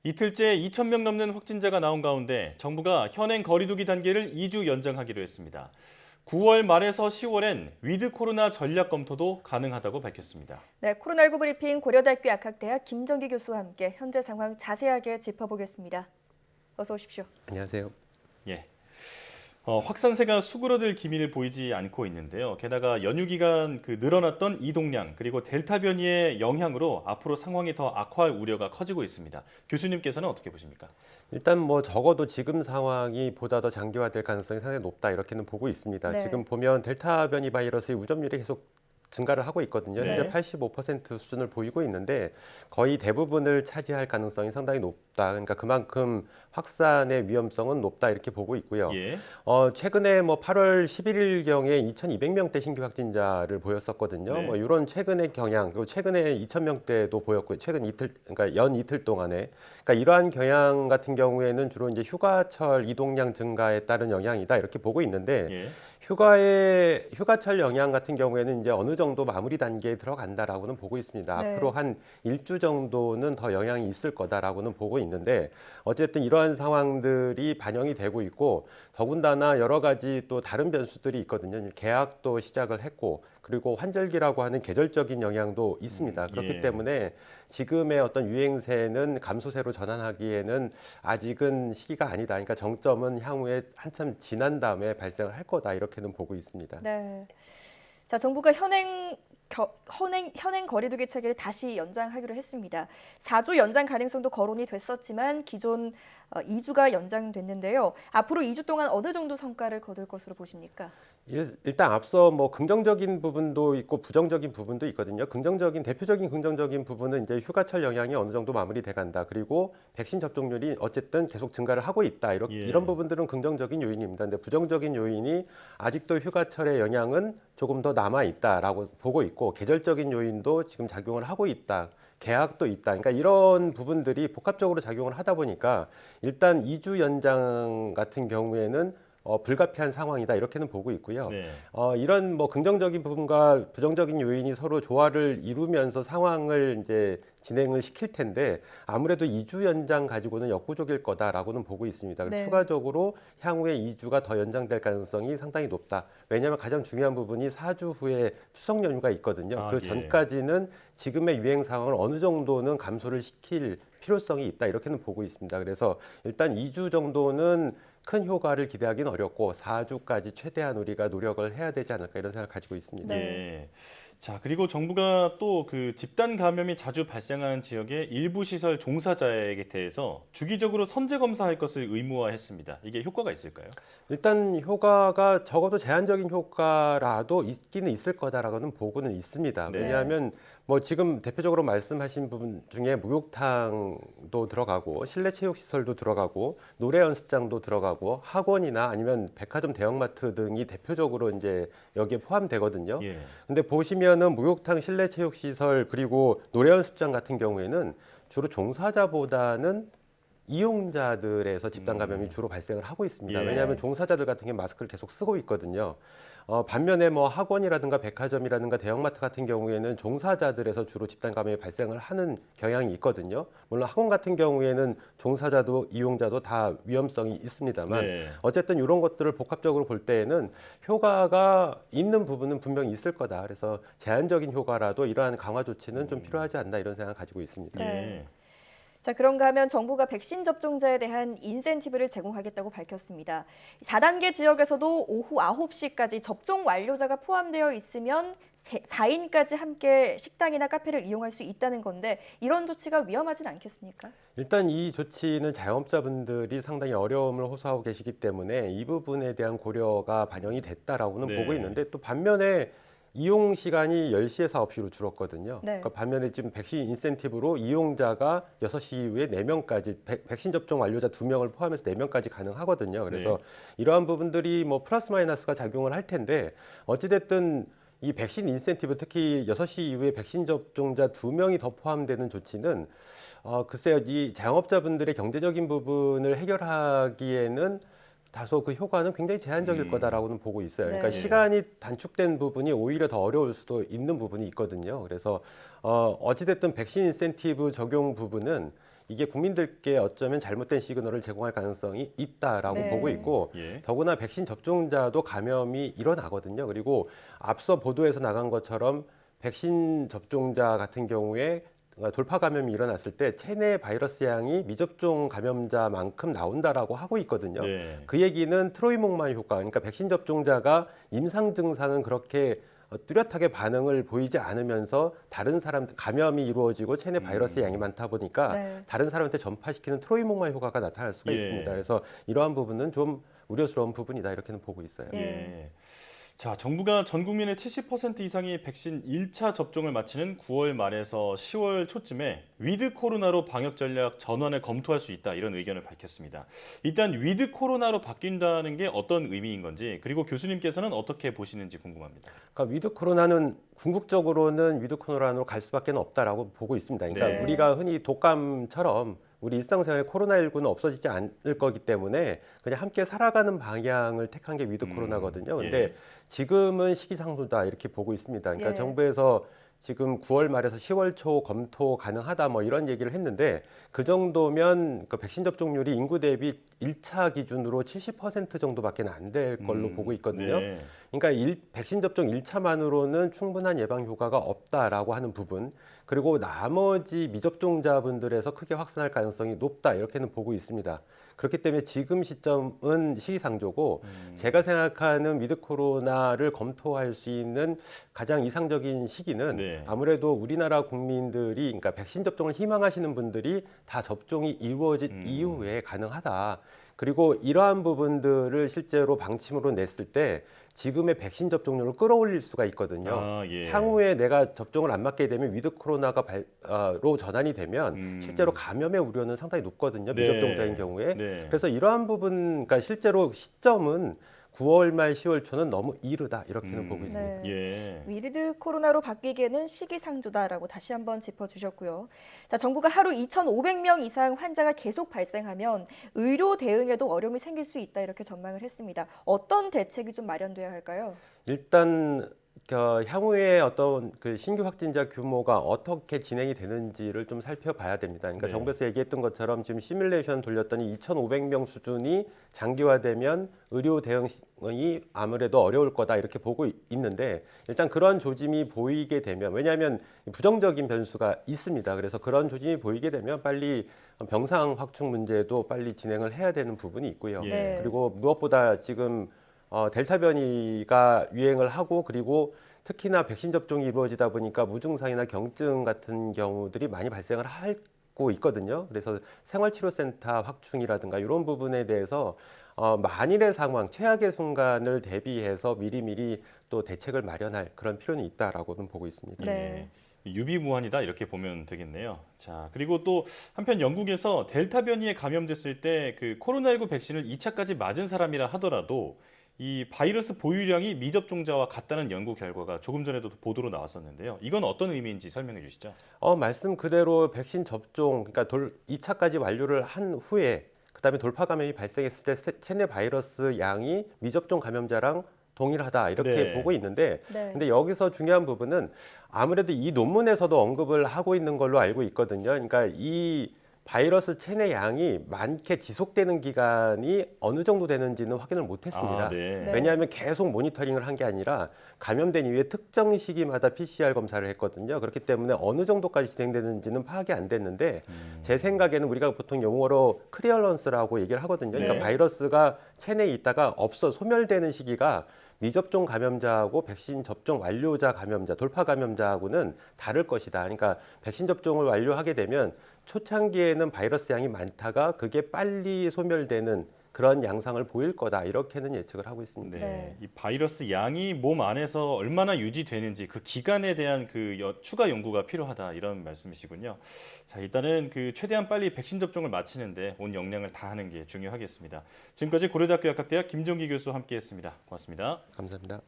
이틀째 2,000명 넘는 확진자가 나온 가운데 정부가 현행 거리두기 단계를 2주 연장하기로 했습니다. 9월 말에서 10월엔 위드 코로나 전략 검토도 가능하다고 밝혔습니다. 네, 코로나19 브리핑 고려대학교 약학대학 김정기 교수와 함께 현재 상황 자세하게 짚어보겠습니다. 어서 오십시오. 안녕하세요. 예. 확산세가 수그러들 기미를 보이지 않고 있는데요. 게다가 연휴 기간 늘어났던 이동량 그리고 델타 변이의 영향으로 앞으로 상황이 더 악화할 우려가 커지고 있습니다. 교수님께서는 어떻게 보십니까? 일단 뭐 적어도 지금 상황이 보다 더 장기화될 가능성이 상당히 높다 이렇게는 보고 있습니다. 네. 지금 보면 델타 변이 바이러스의 우점률이 계속 증가를 하고 있거든요. 네. 현재 85% 수준을 보이고 있는데 거의 대부분을 차지할 가능성이 상당히 높다. 그러니까 그만큼 확산의 위험성은 높다 이렇게 보고 있고요. 예. 최근에 뭐 8월 11일경에 2,200명대 신규 확진자를 보였었거든요. 네. 뭐 이런 최근의 경향, 그리고 최근에 2,000명대도 보였고요. 최근 이틀, 그러니까 연 이틀 동안에, 그러니까 이러한 경향 같은 경우에는 주로 이제 휴가철 이동량 증가에 따른 영향이다 이렇게 보고 있는데. 예. 휴가철 영향 같은 경우에는 이제 어느 정도 마무리 단계에 들어간다라고는 보고 있습니다. 네. 앞으로 한 일주 정도는 더 영향이 있을 거다라고는 보고 있는데 어쨌든 이러한 상황들이 반영이 되고 있고 더군다나 여러 가지 또 다른 변수들이 있거든요. 개학도 시작을 했고 그리고 환절기라고 하는 계절적인 영향도 있습니다. 그렇기 예. 때문에 지금의 어떤 유행세는 감소세로 전환하기에는 아직은 시기가 아니다. 그러니까 정점은 향후에 한참 지난 다음에 발생을 할 거다. 이렇게는 보고 있습니다. 네. 자, 정부가 현행 거리두기 체계를 다시 연장하기로 했습니다. 4주 연장 가능성도 거론이 됐었지만 기존 2주가 연장됐는데요. 앞으로 2주 동안 어느 정도 성과를 거둘 것으로 보십니까? 일단 앞서 뭐 긍정적인 부분도 있고 부정적인 부분도 있거든요. 대표적인 긍정적인 부분은 이제 휴가철 영향이 어느 정도 마무리돼 간다. 그리고 백신 접종률이 어쨌든 계속 증가를 하고 있다. 이런 부분들은 긍정적인 요인입니다. 근데 부정적인 요인이 아직도 휴가철의 영향은 조금 더 남아 있다라고 보고 있고 계절적인 요인도 지금 작용을 하고 있다. 계약도 있다. 그러니까 이런 부분들이 복합적으로 작용을 하다 보니까 일단 2주 연장 같은 경우에는 불가피한 상황이다 이렇게는 보고 있고요. 네. 이런 뭐 긍정적인 부분과 부정적인 요인이 서로 조화를 이루면서 상황을 이제 진행을 시킬 텐데 아무래도 2주 연장 가지고는 역부족일 거다라고는 보고 있습니다. 네. 추가적으로 향후에 2주가 더 연장될 가능성이 상당히 높다. 왜냐하면 가장 중요한 부분이 4주 후에 추석 연휴가 있거든요. 그 예. 전까지는 지금의 유행 상황을 어느 정도는 감소를 시킬 필요성이 있다 이렇게는 보고 있습니다. 그래서 일단 2주 정도는 큰 효과를 기대하기는 어렵고 4주까지 최대한 우리가 노력을 해야 되지 않을까 이런 생각을 가지고 있습니다. 네. 예. 자, 그리고 정부가 또 집단 감염이 자주 발생하는 지역의 일부 시설 종사자에게 대해서 주기적으로 선제 검사할 것을 의무화했습니다. 이게 효과가 있을까요? 일단 효과가 적어도 제한적인 효과라도 있기는 있을 거다라고는 보고는 있습니다. 네. 왜냐하면 뭐 지금 대표적으로 말씀하신 부분 중에 목욕탕도 들어가고 실내 체육시설도 들어가고 노래 연습장도 들어가고 학원이나 아니면 백화점 대형마트 등이 대표적으로 이제 여기에 포함되거든요. 예. 근데 보시면은 목욕탕 실내 체육시설 그리고 노래 연습장 같은 경우에는 주로 종사자보다는 이용자들에서 집단 감염이 주로 발생을 하고 있습니다. 예. 왜냐하면 종사자들 같은 경우 마스크를 계속 쓰고 있거든요. 반면에 뭐 학원이라든가 백화점이라든가 대형마트 같은 경우에는 종사자들에서 주로 집단 감염이 발생을 하는 경향이 있거든요. 물론 학원 같은 경우에는 종사자도 이용자도 다 위험성이 있습니다만 네. 어쨌든 이런 것들을 복합적으로 볼 때에는 효과가 있는 부분은 분명히 있을 거다. 그래서 제한적인 효과라도 이러한 강화 조치는 좀 필요하지 않나 이런 생각을 가지고 있습니다. 네. 예. 자, 그런가 하면 정부가 백신 접종자에 대한 인센티브를 제공하겠다고 밝혔습니다. 4단계 지역에서도 오후 9시까지 접종 완료자가 포함되어 있으면 4인까지 함께 식당이나 카페를 이용할 수 있다는 건데 이런 조치가 위험하진 않겠습니까? 일단 이 조치는 자영업자분들이 상당히 어려움을 호소하고 계시기 때문에 이 부분에 대한 고려가 반영이 됐다라고는 네. 보고 있는데 또 반면에 이용 시간이 10시에서 9시로 줄었거든요. 네. 그러니까 반면에 지금 백신 인센티브로 이용자가 6시 이후에 4명까지 백신 접종 완료자 2명을 포함해서 4명까지 가능하거든요. 그래서 이러한 부분들이 뭐 플러스 마이너스가 작용을 할 텐데 어찌 됐든 이 백신 인센티브 특히 6시 이후에 백신 접종자 2명이 더 포함되는 조치는 글쎄요. 이 자영업자분들의 경제적인 부분을 해결하기에는 다소 그 효과는 굉장히 제한적일 거다라고는 보고 있어요. 그러니까 네. 시간이 단축된 부분이 오히려 더 어려울 수도 있는 부분이 있거든요. 그래서 어찌됐든 백신 인센티브 적용 부분은 이게 국민들께 어쩌면 잘못된 시그널을 제공할 가능성이 있다라고 네. 보고 있고 예. 더구나 백신 접종자도 감염이 일어나거든요. 그리고 앞서 보도에서 나간 것처럼 백신 접종자 같은 경우에 돌파 감염이 일어났을 때 체내 바이러스 양이 미접종 감염자만큼 나온다라고 하고 있거든요. 네. 그 얘기는 트로이몽마 효과, 그러니까 백신 접종자가 임상 증상은 그렇게 뚜렷하게 반응을 보이지 않으면서 다른 사람 감염이 이루어지고 체내 바이러스 양이 많다 보니까 네. 다른 사람한테 전파시키는 트로이몽마 효과가 나타날 수가 예. 있습니다. 그래서 이러한 부분은 좀 우려스러운 부분이다 이렇게는 보고 있어요. 예. 자, 정부가 전 국민의 70% 이상이 백신 1차 접종을 마치는 9월 말에서 10월 초쯤에 위드 코로나로 방역 전략 전환을 검토할 수 있다 이런 의견을 밝혔습니다. 일단 위드 코로나로 바뀐다는 게 어떤 의미인 건지 그리고 교수님께서는 어떻게 보시는지 궁금합니다. 그러니까 위드 코로나는 궁극적으로는 위드 코로나로 갈 수밖에 없다라고 보고 있습니다. 그러니까 네. 우리가 흔히 독감처럼 우리 일상생활에 코로나19는 없어지지 않을 거기 때문에 그냥 함께 살아가는 방향을 택한 게 위드 코로나거든요. 근데 예. 지금은 시기상조다 이렇게 보고 있습니다. 그러니까 예. 정부에서 지금 9월 말에서 10월 초 검토 가능하다 뭐 이런 얘기를 했는데 그 정도면 그 백신 접종률이 인구 대비 1차 기준으로 70% 정도밖에 안 될 걸로 보고 있거든요. 네. 그러니까 백신 접종 1차만으로는 충분한 예방 효과가 없다라고 하는 부분, 그리고 나머지 미접종자분들에서 크게 확산할 가능성이 높다 이렇게는 보고 있습니다. 그렇기 때문에 지금 시점은 시기상조고 제가 생각하는 위드 코로나를 검토할 수 있는 가장 이상적인 시기는 네. 아무래도 우리나라 국민들이 그러니까 백신 접종을 희망하시는 분들이 다 접종이 이루어진 이후에 가능하다. 그리고 이러한 부분들을 실제로 방침으로 냈을 때 지금의 백신 접종률을 끌어올릴 수가 있거든요. 아, 예. 향후에 내가 접종을 안 맞게 되면 위드 코로나로 전환이 되면 실제로 감염의 우려는 상당히 높거든요. 네. 미접종자인 경우에. 네. 그래서 이러한 부분, 그러니까 실제로 시점은 9월 말 10월 초는 너무 이르다 이렇게는 보고 있습니다. 네. 예. 위드 코로나로 바뀌기에는 시기상조다라고 다시 한번 짚어주셨고요. 자, 정부가 하루 2,500명 이상 환자가 계속 발생하면 의료 대응에도 어려움이 생길 수 있다 이렇게 전망을 했습니다. 어떤 대책이 좀 마련돼야 할까요? 일단 향후에 어떤 그 신규 확진자 규모가 어떻게 진행이 되는지를 좀 살펴봐야 됩니다. 그러니까 네. 정부에서 얘기했던 것처럼 지금 시뮬레이션 돌렸더니 2,500명 수준이 장기화되면 의료 대응이 아무래도 어려울 거다 이렇게 보고 있는데 일단 그런 조짐이 보이게 되면 왜냐하면 부정적인 변수가 있습니다. 그래서 그런 조짐이 보이게 되면 빨리 병상 확충 문제도 빨리 진행을 해야 되는 부분이 있고요. 예. 네. 그리고 무엇보다 지금 델타 변이가 유행을 하고 그리고 특히나 백신 접종이 이루어지다 보니까 무증상이나 경증 같은 경우들이 많이 발생을 하고 있거든요. 그래서 생활치료센터 확충이라든가 이런 부분에 대해서 만일의 상황, 최악의 순간을 대비해서 미리미리 또 대책을 마련할 그런 필요는 있다라고는 보고 있습니다. 네. 유비무환이다 이렇게 보면 되겠네요. 자, 그리고 또 한편 영국에서 델타 변이에 감염됐을 때 그 코로나19 백신을 2차까지 맞은 사람이라 하더라도 이 바이러스 보유량이 미접종자와 같다는 연구 결과가 조금 전에도 보도로 나왔었는데요. 이건 어떤 의미인지 설명해 주시죠. 말씀 그대로 백신 접종, 그러니까 2차까지 완료를 한 후에 그다음에 돌파 감염이 발생했을 때 체내 바이러스 양이 미접종 감염자랑 동일하다 이렇게 네. 보고 있는데 네. 근데 여기서 중요한 부분은 아무래도 이 논문에서도 언급을 하고 있는 걸로 알고 있거든요. 그러니까 이 바이러스 체내 양이 많게 지속되는 기간이 어느 정도 되는지는 확인을 못했습니다. 아, 네. 왜냐하면 계속 모니터링을 한 게 아니라 감염된 이후에 특정 시기마다 PCR 검사를 했거든요. 그렇기 때문에 어느 정도까지 진행되는지는 파악이 안 됐는데 제 생각에는 우리가 보통 용어로 클리어런스라고 얘기를 하거든요. 그러니까 네. 바이러스가 체내에 있다가 소멸되는 시기가 미접종 감염자하고 백신 접종 완료자 감염자, 돌파 감염자하고는 다를 것이다. 그러니까 백신 접종을 완료하게 되면 초창기에는 바이러스 양이 많다가 그게 빨리 소멸되는 그런 양상을 보일 거다. 이렇게는 예측을 하고 있습니다. 네. 네. 이 바이러스 양이 몸 안에서 얼마나 유지되는지 그 기간에 대한 그 추가 연구가 필요하다 이런 말씀이시군요. 자, 일단은 그 최대한 빨리 백신 접종을 마치는데 온 역량을 다하는 게 중요하겠습니다. 지금까지 고려대학교 약학대학 김정기 교수와 함께했습니다. 고맙습니다. 감사합니다.